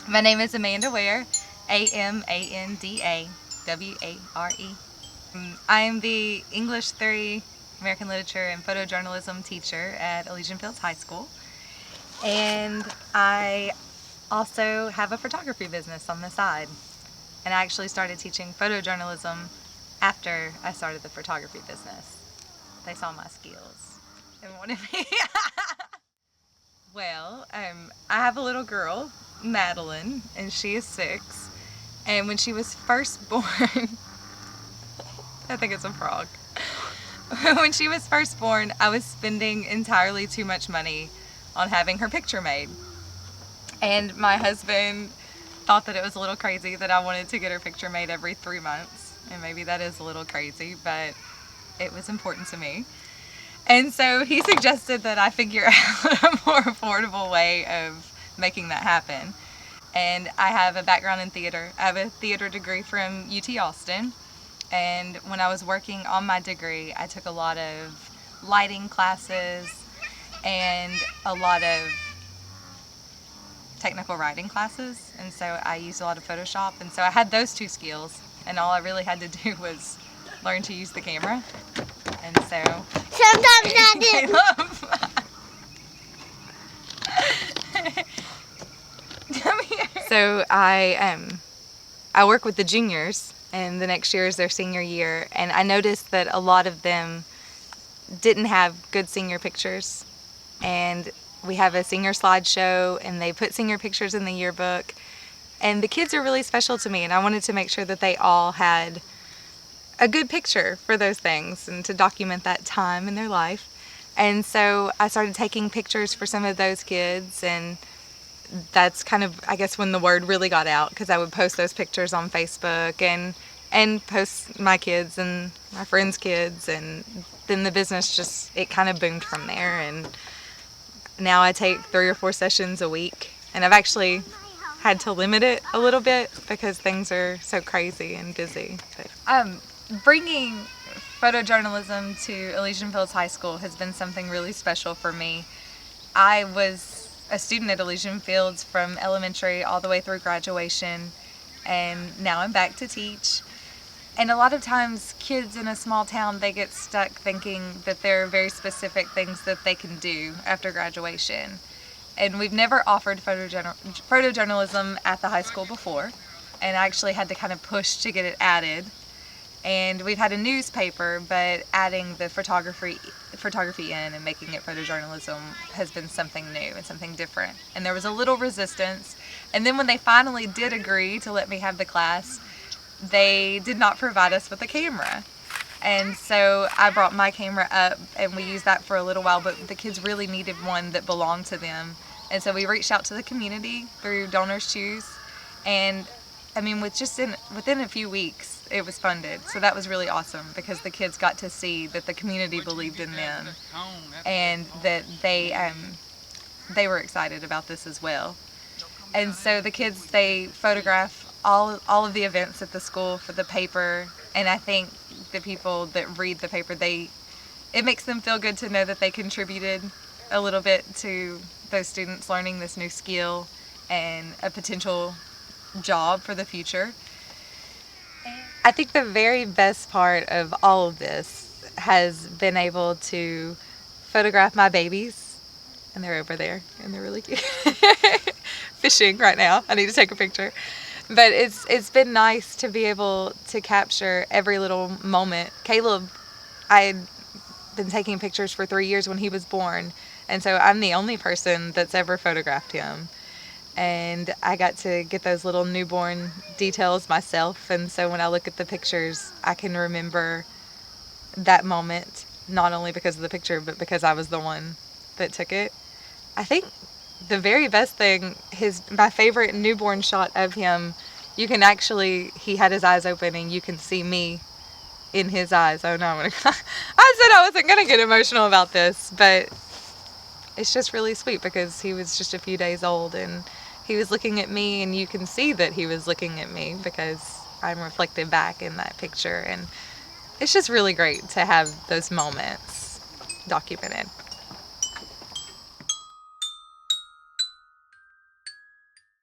My name is Amanda Ware, AMANDAWARE. I am the English 3, American Literature, and Photojournalism teacher at Elysian Fields High School. And I also have a photography business on the side. And I actually started teaching photojournalism after I started the photography business. They saw my skills and wanted me. Well, I have a little girl, Madeline, and she is 6. And when she was first born, I think it's a frog. When she was first born, I was spending entirely too much money on having her picture made. And my husband thought that it was a little crazy that I wanted to get her picture made every 3 months. And maybe that is a little crazy, but it was important to me. And so he suggested that I figure out a more affordable way of making that happen. And I have a background in theater. I have a theater degree from UT Austin. And when I was working on my degree, I took a lot of lighting classes and a lot of technical writing classes. And so I used a lot of Photoshop. And so I had those 2 skills. And all I really had to do was learn to use the camera. And so sometimes I do. Come here. So I work with the juniors, and the next year is their senior year, and I noticed that a lot of them didn't have good senior pictures. And we have a senior slideshow, and they put senior pictures in the yearbook. And the kids are really special to me, and I wanted to make sure that they all had a good picture for those things and to document that time in their life. And so I started taking pictures for some of those kids, and that's kind of, I guess, when the word really got out, because I would post those pictures on Facebook and post my kids and my friends' kids, and then the business just, it kind of boomed from there. And now I take 3 or 4 sessions a week, and I've actually had to limit it a little bit because things are so crazy and busy. But bringing photojournalism to Elysian Fields High School has been something really special for me. I was a student at Elysian Fields from elementary all the way through graduation, and now I'm back to teach. And a lot of times kids in a small town, they get stuck thinking that there are very specific things that they can do after graduation. And we've never offered photojournalism at the high school before, and I actually had to kind of push to get it added. And we've had a newspaper, but adding the photography in and making it photojournalism has been something new and something different. And there was a little resistance. And then when they finally did agree to let me have the class, they did not provide us with a camera. And so I brought my camera up, and we used that for a little while, but the kids really needed one that belonged to them. And so we reached out to the community through Donors Choose, and I mean, within a few weeks, it was funded. So that was really awesome, because the kids got to see that the community believed in them, and that they were excited about this as well. And so the kids, they photograph all of the events at the school for the paper, and I think the people that read the paper, it makes them feel good to know that they contributed a little bit to those students learning this new skill and a potential job for the future. I think the very best part of all of this has been able to photograph my babies, and they're over there, and they're really cute. Fishing right now. I need to take a picture. But it's been nice to be able to capture every little moment. Caleb, I had been taking pictures for 3 years when he was born, and so I'm the only person that's ever photographed him. And I got to get those little newborn details myself, and so when I look at the pictures, I can remember that moment, not only because of the picture, but because I was the one that took it. I think the very best thing, my favorite newborn shot of him, you can actually, he had his eyes open and you can see me in his eyes. Oh no, I said I wasn't going to get emotional about this, but it's just really sweet because he was just a few days old and he was looking at me, and you can see that he was looking at me because I'm reflected back in that picture, and it's just really great to have those moments documented.